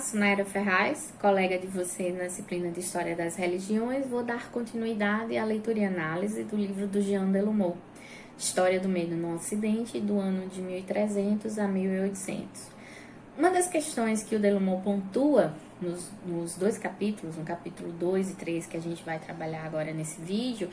sou Naira Ferraz, colega de você na disciplina de História das Religiões. Vou dar continuidade à leitura e análise do livro do Jean Delumeau, História do Medo no Ocidente, do ano de 1300 a 1800. Uma das questões que o Delumeau pontua nos dois capítulos, no capítulo 2 e 3, que a gente vai trabalhar agora nesse vídeo,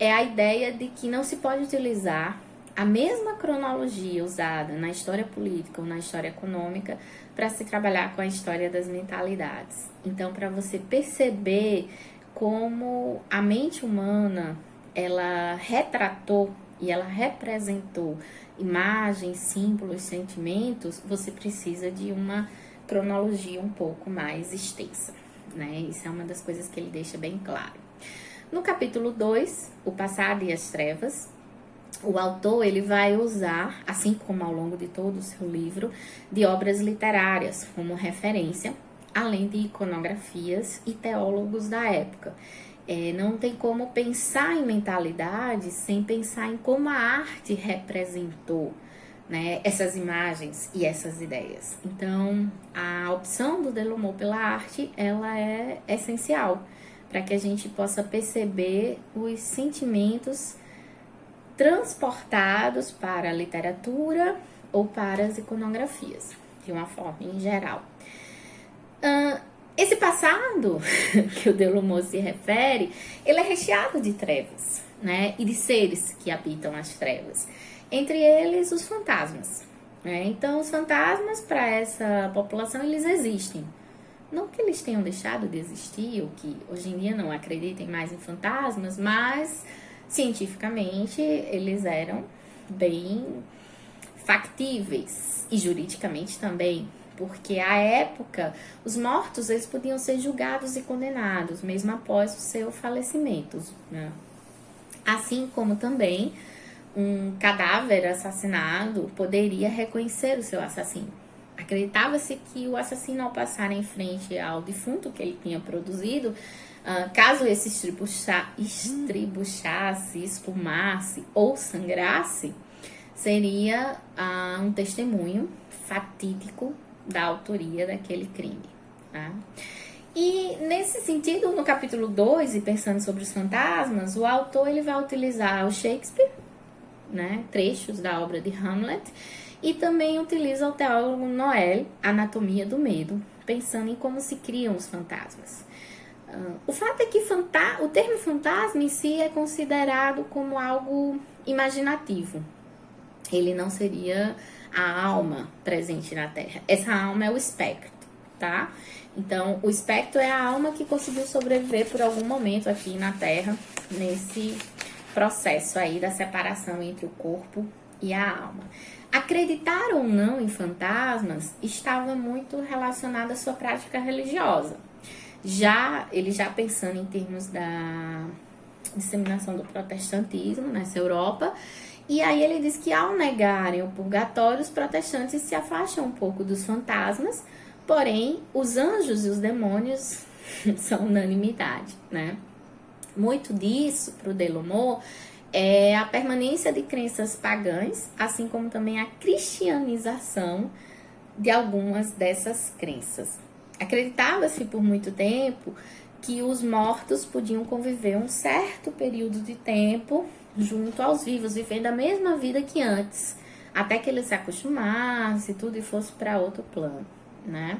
é a ideia de que não se pode utilizar a mesma cronologia usada na história política ou na história econômica para se trabalhar com a história das mentalidades. Então, para você perceber como a mente humana, ela retratou e ela representou imagens, símbolos, sentimentos, você precisa de uma cronologia um pouco mais extensa, né? Isso é uma das coisas que ele deixa bem claro. No capítulo 2, o passado e as trevas, o autor ele vai usar, assim como ao longo de todo o seu livro, de obras literárias como referência, além de iconografias e teólogos da época. Não tem como pensar em mentalidade sem pensar em como a arte representou, né, essas imagens e essas ideias. Então, a opção do Delumeau pela arte, ela é essencial para que a gente possa perceber os sentimentos transportados para a literatura ou para as iconografias, de uma forma em geral. Esse passado que o Delumeau se refere, ele é recheado de trevas, né? E de seres que habitam as trevas. Entre eles, os fantasmas, né? Então, os fantasmas, para essa população, eles existem. Não que eles tenham deixado de existir, ou que hoje em dia não acreditem mais em fantasmas, mas cientificamente eles eram bem factíveis e juridicamente também, porque à época os mortos eles podiam ser julgados e condenados mesmo após o seu falecimento, né? Assim como também um cadáver assassinado poderia reconhecer o seu assassino. Acreditava-se que o assassino, ao passar em frente ao defunto que ele tinha produzido, caso esse estribuchasse, espumasse ou sangrasse, seria um testemunho fatídico da autoria daquele crime, tá? E nesse sentido, no capítulo 2, e pensando sobre os fantasmas, o autor ele vai utilizar o Shakespeare, né, trechos da obra de Hamlet, e também utiliza o teólogo Noel, Anatomia do Medo, pensando em como se criam os fantasmas. O fato é que o termo fantasma em si é considerado como algo imaginativo. Ele não seria a alma presente na Terra. Essa alma é o espectro, tá? Então, o espectro é a alma que conseguiu sobreviver por algum momento aqui na Terra, nesse processo aí da separação entre o corpo e a alma. Acreditar ou não em fantasmas estava muito relacionado à sua prática religiosa. Ele já pensando em termos da disseminação do protestantismo nessa Europa, e aí ele diz que ao negarem o purgatório, os protestantes se afastam um pouco dos fantasmas, porém os anjos e os demônios são unanimidade, né? Muito disso, para o Delumeau, é a permanência de crenças pagãs, assim como também a cristianização de algumas dessas crenças. Acreditava-se por muito tempo que os mortos podiam conviver um certo período de tempo junto aos vivos, vivendo a mesma vida que antes, até que eles se acostumassem e tudo e fosse para outro plano, né?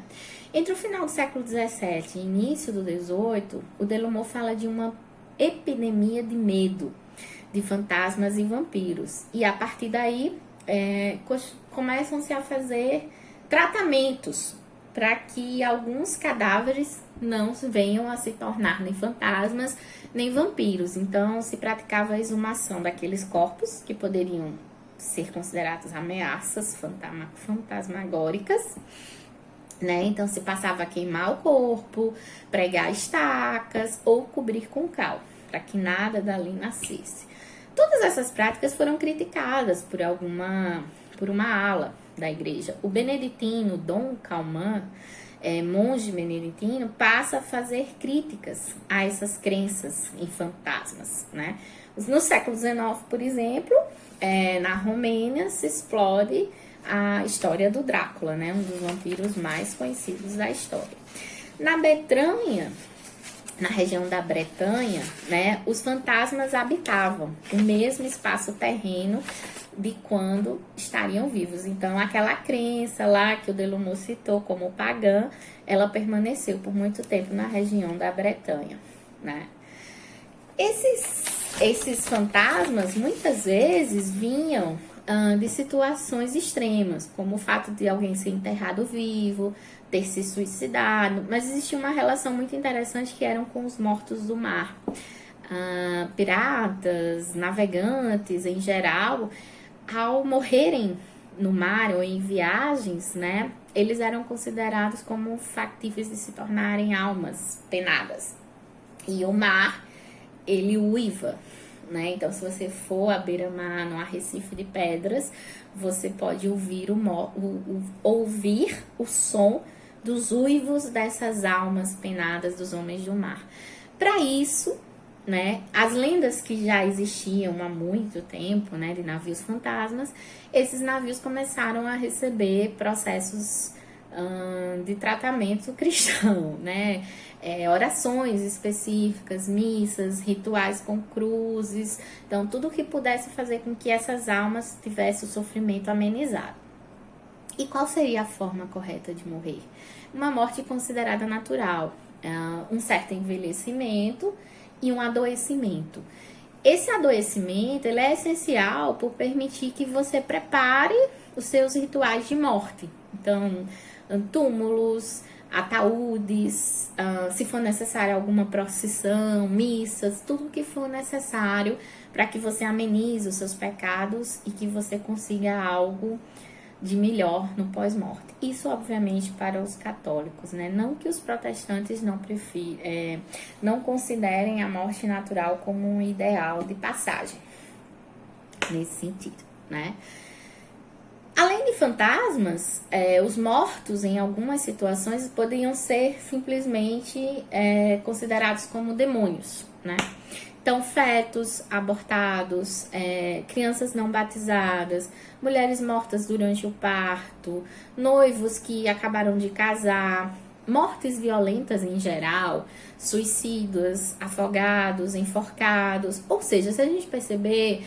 Entre o final do século XVII e início do XVIII, o Delumeau fala de uma epidemia de medo de fantasmas e vampiros, e a partir daí começam-se a fazer tratamentos para que alguns cadáveres não venham a se tornar nem fantasmas nem vampiros. Então se praticava a exumação daqueles corpos que poderiam ser considerados ameaças fantasmagóricas, né? Então se passava a queimar o corpo, pregar estacas ou cobrir com cal, para que nada dali nascesse. Todas essas práticas foram criticadas por uma ala da igreja. O beneditino Dom Calmán, monge beneditino, passa a fazer críticas a essas crenças em fantasmas, né? No século XIX, por exemplo, na Romênia se explode a história do Drácula, né? Um dos vampiros mais conhecidos da história. Na Bretanha, na região da Bretanha, né, os fantasmas habitavam o mesmo espaço terreno de quando estariam vivos. Então, aquela crença lá que o Delumeau citou como pagã, ela permaneceu por muito tempo na região da Bretanha, né? Esses fantasmas, muitas vezes, vinham de situações extremas, como o fato de alguém ser enterrado vivo, ter se suicidado, mas existia uma relação muito interessante que eram com os mortos do mar. Piratas, navegantes em geral, ao morrerem no mar ou em viagens, né, eles eram considerados como factíveis de se tornarem almas penadas. E o mar, ele uiva, né? Então, se você for à beira-mar, no arrecife de pedras, você pode ouvir o som dos uivos dessas almas penadas dos homens do mar. Para isso, né, as lendas que já existiam há muito tempo, né, de navios fantasmas, esses navios começaram a receber processos de tratamento cristão, né? Orações específicas, missas, rituais com cruzes, então tudo que pudesse fazer com que essas almas tivessem o sofrimento amenizado. E qual seria a forma correta de morrer? Uma morte considerada natural, um certo envelhecimento e um adoecimento. Esse adoecimento, ele é essencial por permitir que você prepare os seus rituais de morte. Então, túmulos, ataúdes, se for necessário alguma procissão, missas, tudo que for necessário para que você amenize os seus pecados e que você consiga algo de melhor no pós-morte. Isso, obviamente, para os católicos, né? Não que os protestantes não considerem a morte natural como um ideal de passagem, nesse sentido, né? Além de fantasmas, os mortos, em algumas situações, poderiam ser simplesmente considerados como demônios, né? Então, fetos abortados, crianças não batizadas, mulheres mortas durante o parto, noivos que acabaram de casar, mortes violentas em geral, suicidas, afogados, enforcados. Ou seja, se a gente perceber,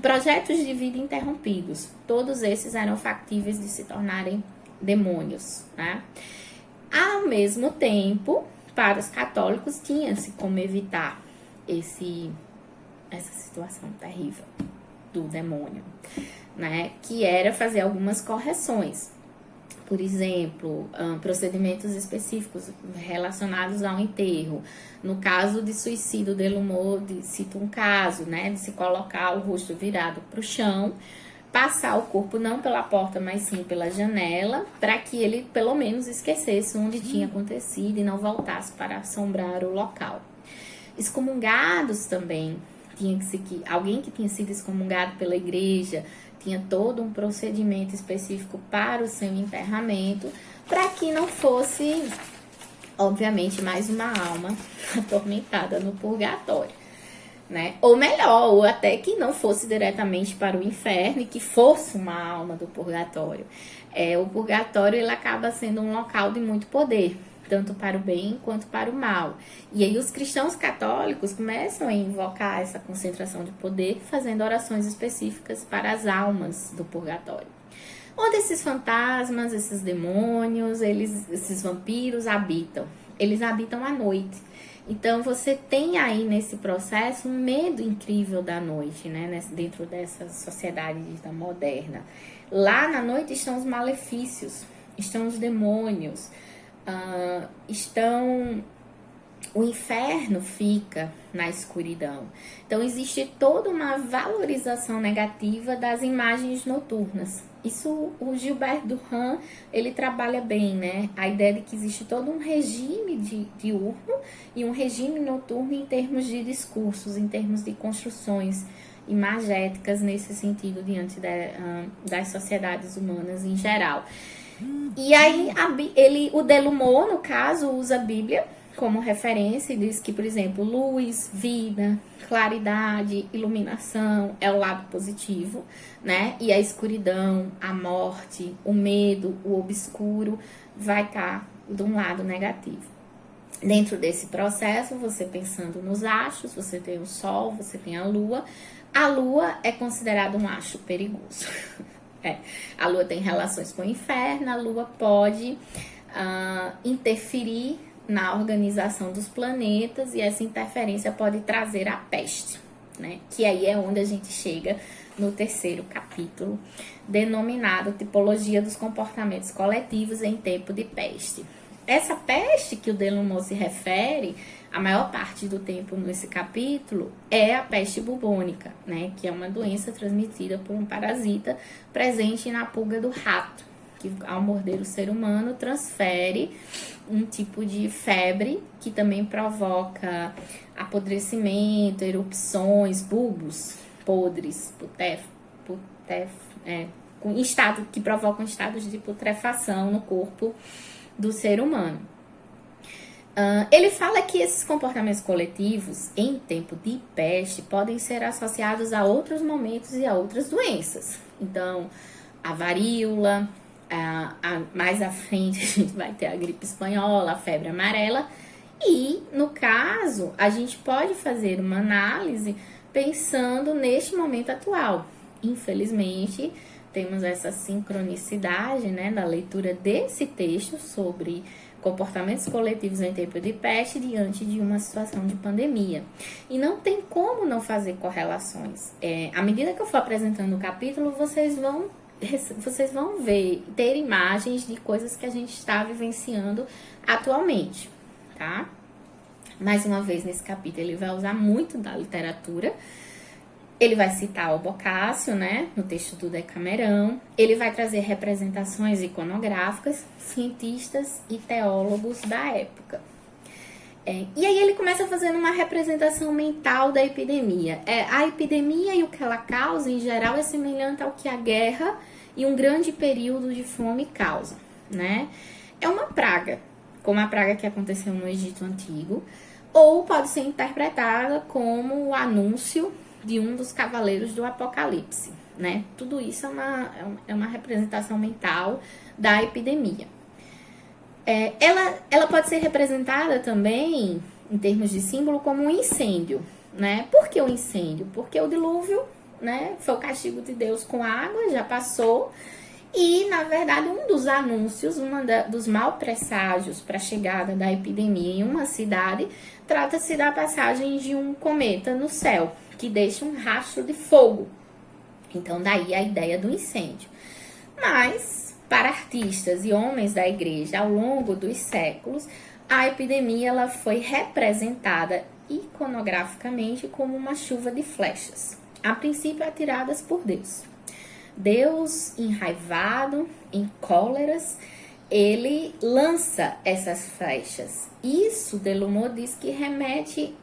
projetos de vida interrompidos, todos esses eram factíveis de se tornarem demônios, né? Ao mesmo tempo, para os católicos, tinha-se como evitar essa situação terrível do demônio, né? Que era fazer algumas correções. Por exemplo, procedimentos específicos relacionados ao enterro. No caso de suicídio, Delumeau cita um caso, né, de se colocar o rosto virado para o chão, passar o corpo não pela porta, mas sim pela janela, para que ele pelo menos esquecesse onde tinha acontecido e não voltasse para assombrar o local. Excomungados também, alguém que tinha sido excomungado pela igreja tinha todo um procedimento específico para o seu enterramento, para que não fosse, obviamente, mais uma alma atormentada no purgatório, né? Ou melhor, ou até que não fosse diretamente para o inferno e que fosse uma alma do purgatório. O purgatório, ele acaba sendo um local de muito poder, tanto para o bem quanto para o mal. E aí os cristãos católicos começam a invocar essa concentração de poder, fazendo orações específicas para as almas do purgatório. Onde esses fantasmas, esses demônios, esses vampiros habitam? Eles habitam à noite. Então você tem aí nesse processo um medo incrível da noite, né? Dentro dessa sociedade dita moderna. Lá na noite estão os malefícios, estão os demônios, o inferno fica na escuridão. Então existe toda uma valorização negativa das imagens noturnas. Isso o Gilbert Durand, ele trabalha bem, né? A ideia de que existe todo um regime diurno e um regime noturno em termos de discursos, em termos de construções imagéticas nesse sentido diante das sociedades humanas em geral. E aí o Delumeau, no caso, usa a Bíblia como referência e diz que, por exemplo, luz, vida, claridade, iluminação é o lado positivo, né? E a escuridão, a morte, o medo, o obscuro vai estar de um lado negativo. Dentro desse processo, você pensando nos astros, você tem o Sol, você tem a Lua. A Lua é considerada um astro perigoso. A Lua tem relações com o inferno, a Lua pode interferir na organização dos planetas e essa interferência pode trazer a peste, né? Que aí é onde a gente chega no terceiro capítulo, denominado Tipologia dos Comportamentos Coletivos em Tempo de Peste. Essa peste que o Delumeau se refere, a maior parte do tempo nesse capítulo, é a peste bubônica, né? Que é uma doença transmitida por um parasita presente na pulga do rato, que ao morder o ser humano transfere um tipo de febre que também provoca apodrecimento, erupções, bulbos podres, que provocam estados de putrefação no corpo do ser humano. Ele fala que esses comportamentos coletivos em tempo de peste podem ser associados a outros momentos e a outras doenças. Então, a varíola, mais à frente a gente vai ter a gripe espanhola, a febre amarela. E, no caso, a gente pode fazer uma análise pensando neste momento atual. Infelizmente, temos essa sincronicidade, né, da leitura desse texto sobre comportamentos coletivos em tempo de peste diante de uma situação de pandemia. E não tem como não fazer correlações. À medida que eu for apresentando o capítulo, vocês vão ter imagens de coisas que a gente está vivenciando atualmente, tá? Mais uma vez, nesse capítulo, ele vai usar muito da literatura. Ele vai citar o Boccaccio, né, no texto do Decamerão. Ele vai trazer representações iconográficas, cientistas e teólogos da época. E aí ele começa fazendo uma representação mental da epidemia. A epidemia e o que ela causa, em geral, é semelhante ao que a guerra e um grande período de fome causam, né? É uma praga, como a praga que aconteceu no Egito Antigo, ou pode ser interpretada como o anúncio de um dos cavaleiros do Apocalipse, né? Tudo isso é uma representação mental da epidemia. Ela pode ser representada também, em termos de símbolo, como um incêndio, né? Por que o incêndio? Porque o dilúvio, né, foi o castigo de Deus com água, já passou. E, na verdade, um dos anúncios, dos maus presságios para a chegada da epidemia em uma cidade, trata-se da passagem de um cometa no céu, que deixa um rastro de fogo. Então, daí a ideia do incêndio. Mas, para artistas e homens da igreja, ao longo dos séculos, a epidemia ela foi representada iconograficamente como uma chuva de flechas, a princípio atiradas por Deus. Deus, enraivado, em cóleras, ele lança essas flechas. Isso, Delumeau diz que remete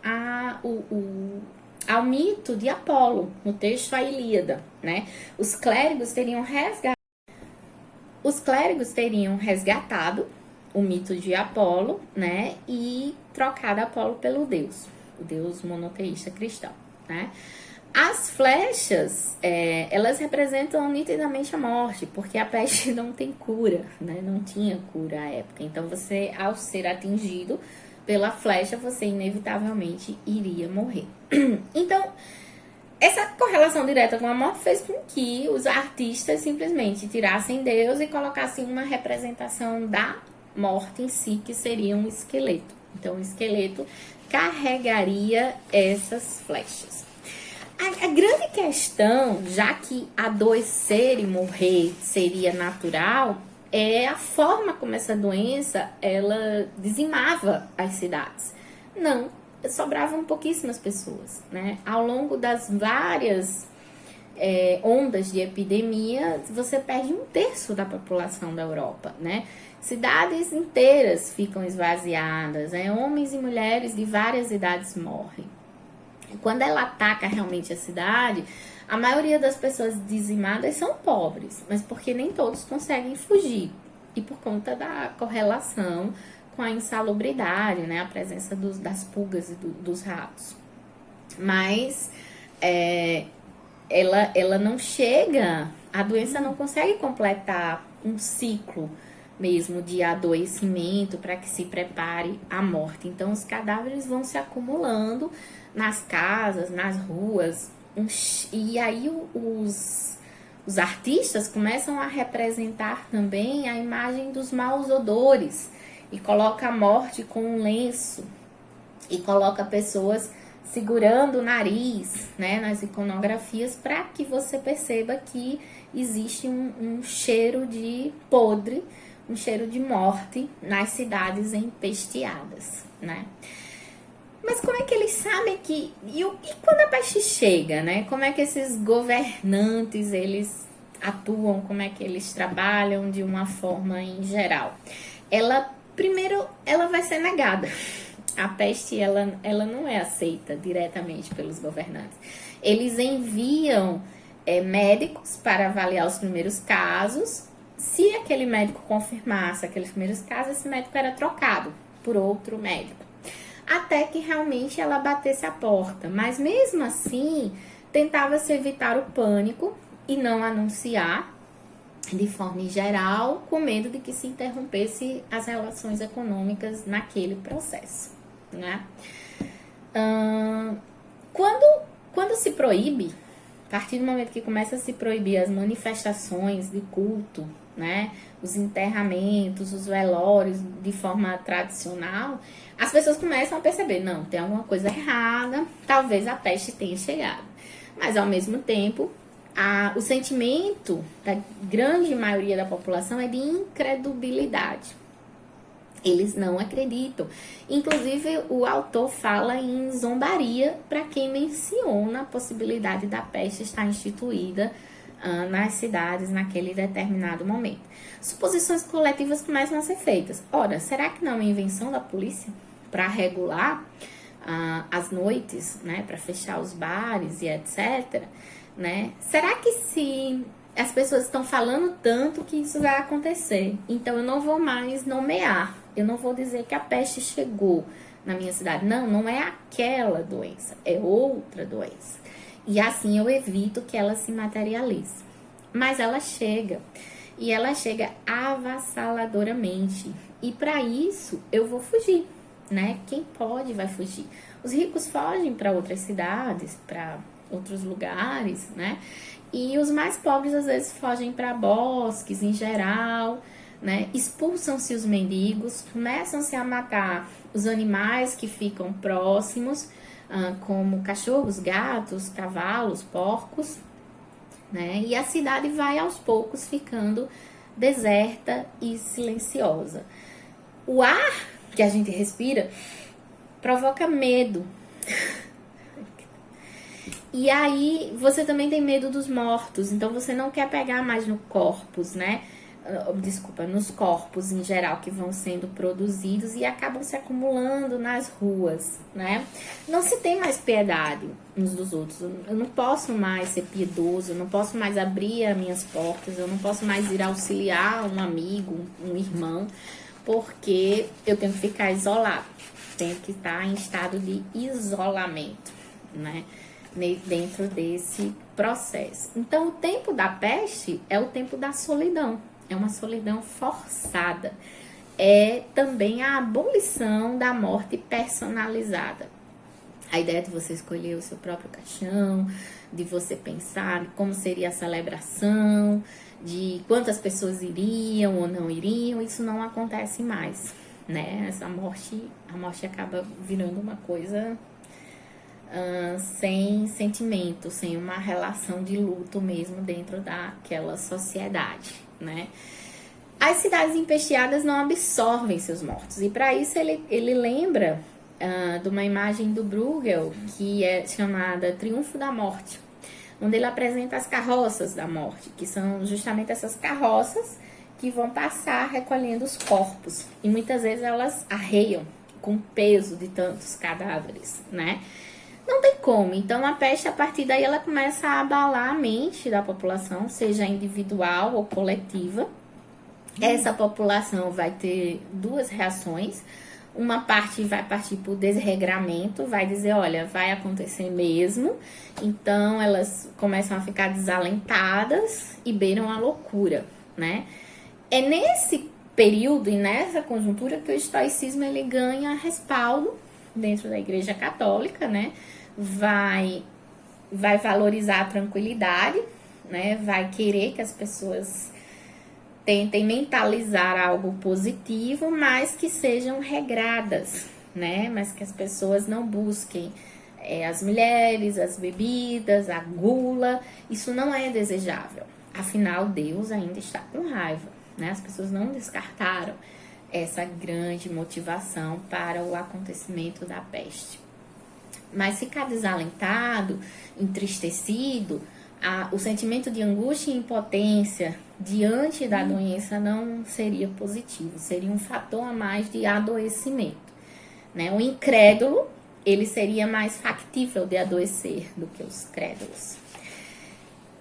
ao mito de Apolo, no texto A Ilíada, né? Os clérigos teriam resgatado o mito de Apolo, né? E trocado Apolo pelo Deus, o Deus monoteísta cristão, né? As flechas, elas representam nitidamente a morte, porque a peste não tem cura, né? Não tinha cura à época. Então, você, ao ser atingido pela flecha, você inevitavelmente iria morrer. Então, essa correlação direta com a morte fez com que os artistas simplesmente tirassem Deus e colocassem uma representação da morte em si, que seria um esqueleto. Então, o esqueleto carregaria essas flechas. A grande questão, já que adoecer e morrer seria natural, é a forma como essa doença, ela dizimava as cidades. Não, sobravam pouquíssimas pessoas, né? Ao longo das várias ondas de epidemia, você perde 1/3 da população da Europa, né? Cidades inteiras ficam esvaziadas, homens e mulheres de várias idades morrem. Quando ela ataca realmente a cidade, a maioria das pessoas dizimadas são pobres, mas porque nem todos conseguem fugir. E por conta da correlação com a insalubridade, né? A presença das pulgas e dos ratos. Mas ela não chega, a doença não consegue completar um ciclo mesmo de adoecimento para que se prepare a morte. Então, os cadáveres vão se acumulando nas casas, nas ruas, e aí os artistas começam a representar também a imagem dos maus odores e coloca a morte com um lenço e coloca pessoas segurando o nariz, né, nas iconografias, para que você perceba que existe um cheiro de podre, um cheiro de morte nas cidades empesteadas, né? Mas como é que eles sabem que... E quando a peste chega, né? Como é que esses governantes, eles atuam, como é que eles trabalham de uma forma em geral? Primeiro, ela vai ser negada. A peste, ela não é aceita diretamente pelos governantes. Eles enviam médicos para avaliar os primeiros casos. Se aquele médico confirmasse aqueles primeiros casos, esse médico era trocado por outro médico, até que realmente ela batesse a porta. Mas mesmo assim, tentava-se evitar o pânico e não anunciar de forma geral, com medo de que se interrompesse as relações econômicas naquele processo, né? Quando se proíbe, a partir do momento que começa a se proibir as manifestações de culto, né, os enterramentos, os velórios de forma tradicional, as pessoas começam a perceber, não, tem alguma coisa errada, talvez a peste tenha chegado. Mas ao mesmo tempo, o sentimento da grande maioria da população é de incredulidade. Eles não acreditam. Inclusive, o autor fala em zombaria para quem menciona a possibilidade da peste estar instituída nas cidades naquele determinado momento. Suposições coletivas começam a ser feitas. Ora, será que não é uma invenção da polícia para regular as noites, né, para fechar os bares e etc., né? Será que se as pessoas estão falando tanto que isso vai acontecer, então eu não vou mais nomear, eu não vou dizer que a peste chegou na minha cidade. Não, não é aquela doença, é outra doença. E assim eu evito que ela se materialize. Mas ela chega, e ela chega avassaladoramente. E para isso eu vou fugir, né? Quem pode vai fugir. Os ricos fogem para outras cidades, para outros lugares, né? E os mais pobres às vezes fogem para bosques em geral, né? Expulsam-se os mendigos, começam-se a matar os animais que ficam próximos, como cachorros, gatos, cavalos, porcos, né? E a cidade vai aos poucos ficando deserta e silenciosa. O ar que a gente respira provoca medo. E aí, você também tem medo dos mortos, então você não quer pegar mais no corpos, né? Desculpa, nos corpos em geral que vão sendo produzidos e acabam se acumulando nas ruas, né? Não se tem mais piedade uns dos outros. Eu não posso mais ser piedoso, eu não posso mais abrir as minhas portas, eu não posso mais ir auxiliar um amigo, um irmão, porque eu tenho que ficar isolado, tenho que estar em estado de isolamento, né? Dentro desse processo. Então, o tempo da peste é o tempo da solidão. É uma solidão forçada. É também a abolição da morte personalizada. A ideia de você escolher o seu próprio caixão, de você pensar como seria a celebração, de quantas pessoas iriam ou não iriam, isso não acontece mais, né? A morte acaba virando uma coisa sem sentimento, sem uma relação de luto mesmo dentro daquela sociedade, né? As cidades empesteadas não absorvem seus mortos, e para isso ele lembra de uma imagem do Bruegel, que é chamada Triunfo da Morte, onde ele apresenta as carroças da morte, que são justamente essas carroças que vão passar recolhendo os corpos, e muitas vezes elas arreiam com o peso de tantos cadáveres, né? Não tem como. Então, a peste, a partir daí, ela começa a abalar a mente da população, seja individual ou coletiva, Essa população vai ter duas reações. Uma parte vai partir por desregramento, vai dizer, olha, vai acontecer mesmo. Então, elas começam a ficar desalentadas e beiram a loucura, né? É nesse período e nessa conjuntura que o estoicismo ele ganha respaldo dentro da Igreja Católica, né? Vai valorizar a tranquilidade, né? Vai querer que as pessoas tentem mentalizar algo positivo, mas que sejam regradas, né? Mas que as pessoas não busquem as mulheres, as bebidas, a gula. Isso não é desejável. Afinal, Deus ainda está com raiva, né? As pessoas não descartaram essa grande motivação para o acontecimento da peste. Mas ficar desalentado, entristecido, o sentimento de angústia e impotência diante da doença não seria positivo, seria um fator a mais de adoecimento, né? O incrédulo, ele seria mais factível de adoecer do que os crédulos.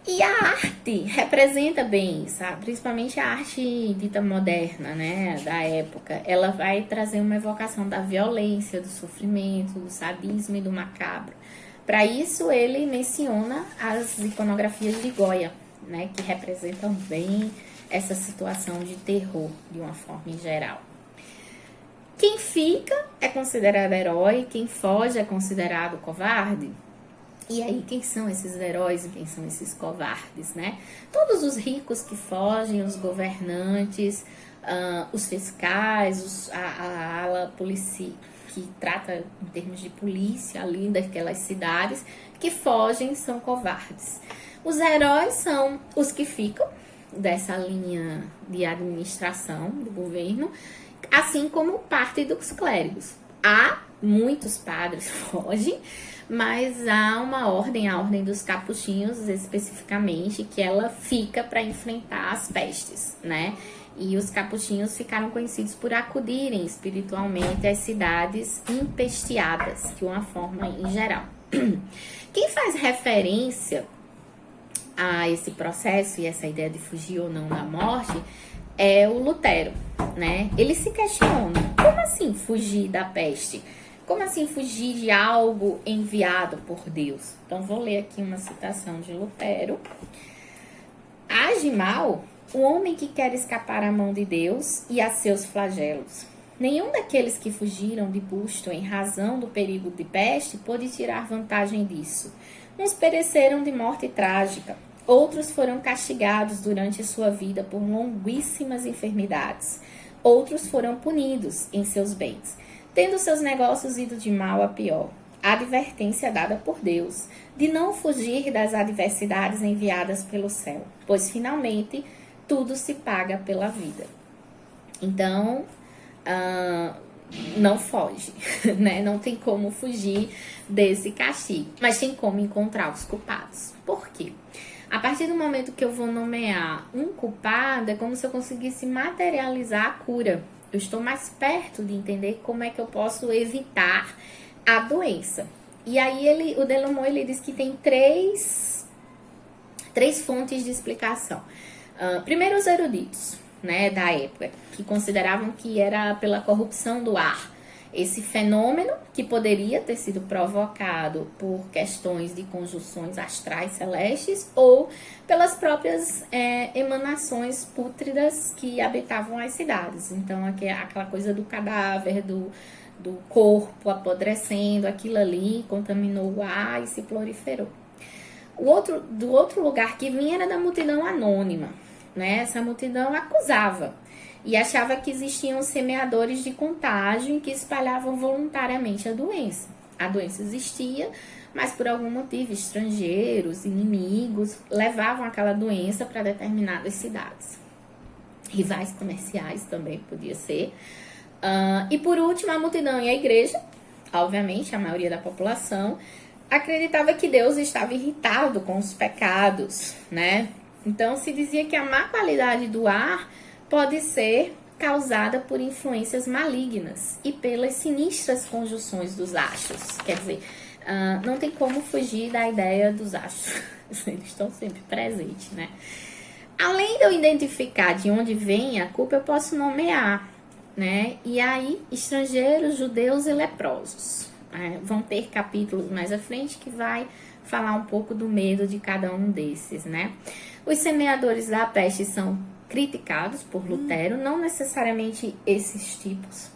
E a arte representa bem isso, principalmente a arte dita moderna, né, da época. Ela vai trazer uma evocação da violência, do sofrimento, do sadismo e do macabro. Para isso, ele menciona as iconografias de Goya, né, que representam bem essa situação de terror, de uma forma em geral. Quem fica é considerado herói, quem foge é considerado covarde. E aí, quem são esses heróis e quem são esses covardes, né? Todos os ricos que fogem, os governantes, os fiscais, a ala polícia que trata em termos de polícia ali daquelas cidades, que fogem são covardes. Os heróis são os que ficam dessa linha de administração do governo, assim como parte dos clérigos. Há muitos padres fogem, mas há uma ordem, a ordem dos capuchinhos especificamente, que ela fica para enfrentar as pestes, né? E os capuchinhos ficaram conhecidos por acudirem espiritualmente às cidades empesteadas, de uma forma em geral. Quem faz referência a esse processo e essa ideia de fugir ou não da morte é o Lutero, né? Ele se questiona, como assim fugir da peste? Como assim fugir de algo enviado por Deus? Então, vou ler aqui uma citação de Lutero. Age mal o homem que quer escapar à mão de Deus e a seus flagelos. Nenhum daqueles que fugiram de busto em razão do perigo de peste pôde tirar vantagem disso. Uns pereceram de morte trágica, outros foram castigados durante sua vida por longuíssimas enfermidades, outros foram punidos em seus bens, tendo seus negócios ido de mal a pior. A advertência dada por Deus de não fugir das adversidades enviadas pelo céu, pois finalmente tudo se paga pela vida. Então, não foge, né? Não tem como fugir desse castigo, mas tem como encontrar os culpados. Por quê? A partir do momento que eu vou nomear um culpado, é como se eu conseguisse materializar a cura. Eu estou mais perto de entender como é que eu posso evitar a doença. E aí o Delamont ele diz que tem três fontes de explicação. Primeiro, os eruditos, né, da época, que consideravam que era pela corrupção do ar. Esse fenômeno que poderia ter sido provocado por questões de conjunções astrais celestes ou pelas próprias emanações pútridas que habitavam as cidades. Então, aquela coisa do cadáver, do corpo apodrecendo, aquilo ali contaminou o ar e se proliferou. Do outro lugar que vinha era da multidão anônima, né? Essa multidão acusava e achava que existiam semeadores de contágio que espalhavam voluntariamente a doença. A doença existia, mas por algum motivo estrangeiros, inimigos, levavam aquela doença para determinadas cidades. Rivais comerciais também podia ser. E por último, a multidão e a igreja, obviamente a maioria da população, acreditava que Deus estava irritado com os pecados, né? Então se dizia que a má qualidade do ar pode ser causada por influências malignas e pelas sinistras conjunções dos astros. Quer dizer, não tem como fugir da ideia dos astros. Eles estão sempre presentes, né? Além de eu identificar de onde vem a culpa, eu posso nomear, né? E aí, estrangeiros, judeus e leprosos. Vão ter capítulos mais à frente que vai falar um pouco do medo de cada um desses, né? Os semeadores da peste são criticados por Lutero, não necessariamente esses tipos,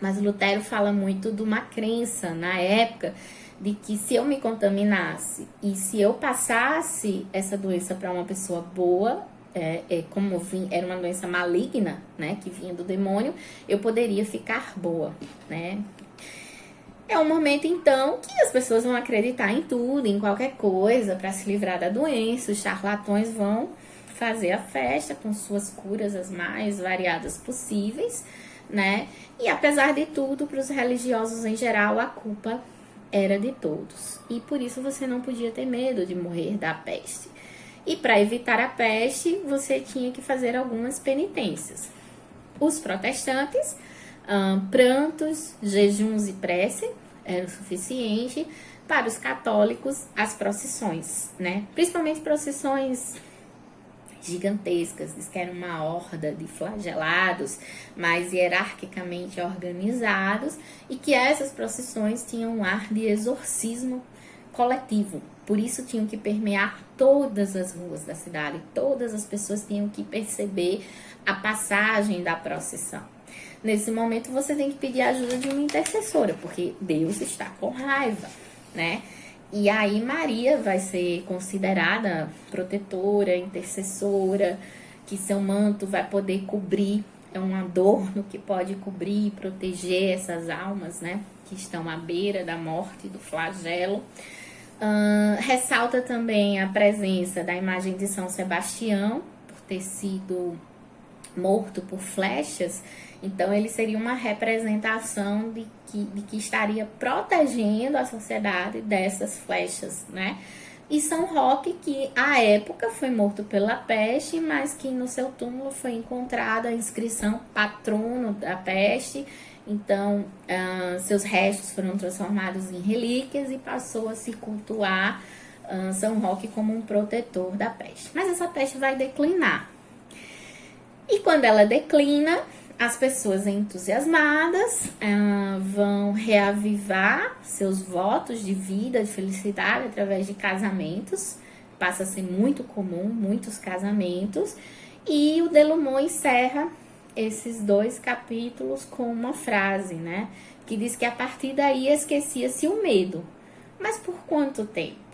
mas Lutero fala muito de uma crença na época de que se eu me contaminasse e se eu passasse essa doença para uma pessoa boa, era uma doença maligna, né, que vinha do demônio, eu poderia ficar boa, né? É um momento, então, que as pessoas vão acreditar em tudo, em qualquer coisa, para se livrar da doença. Os charlatões vão fazer a festa com suas curas as mais variadas possíveis, né? E apesar de tudo, para os religiosos em geral, a culpa era de todos. E por isso você não podia ter medo de morrer da peste. E para evitar a peste, você tinha que fazer algumas penitências. Os protestantes, prantos, jejuns e prece era o suficiente. Para os católicos, as procissões, né? Principalmente procissões gigantescas, diz que era uma horda de flagelados, mais hierarquicamente organizados, e que essas procissões tinham um ar de exorcismo coletivo. Por isso tinham que permear todas as ruas da cidade, todas as pessoas tinham que perceber a passagem da procissão. Nesse momento você tem que pedir a ajuda de uma intercessora, porque Deus está com raiva, né? E aí Maria vai ser considerada protetora, intercessora, que seu manto vai poder cobrir, é um adorno que pode cobrir e proteger essas almas, né? Que estão à beira da morte, do flagelo. Ressalta também a presença da imagem de São Sebastião, por ter sido morto por flechas. Então, ele seria uma representação de que estaria protegendo a sociedade dessas flechas, né? E São Roque, que à época foi morto pela peste, mas que no seu túmulo foi encontrada a inscrição patrono da peste. Então, seus restos foram transformados em relíquias e passou a se cultuar São Roque como um protetor da peste. Mas essa peste vai declinar. E quando ela declina, as pessoas entusiasmadas vão reavivar seus votos de vida, de felicidade através de casamentos. Passa a ser muito comum, muitos casamentos. E o Delumeau encerra esses 2 capítulos com uma frase, né? Que diz que a partir daí esquecia-se o medo. Mas por quanto tempo?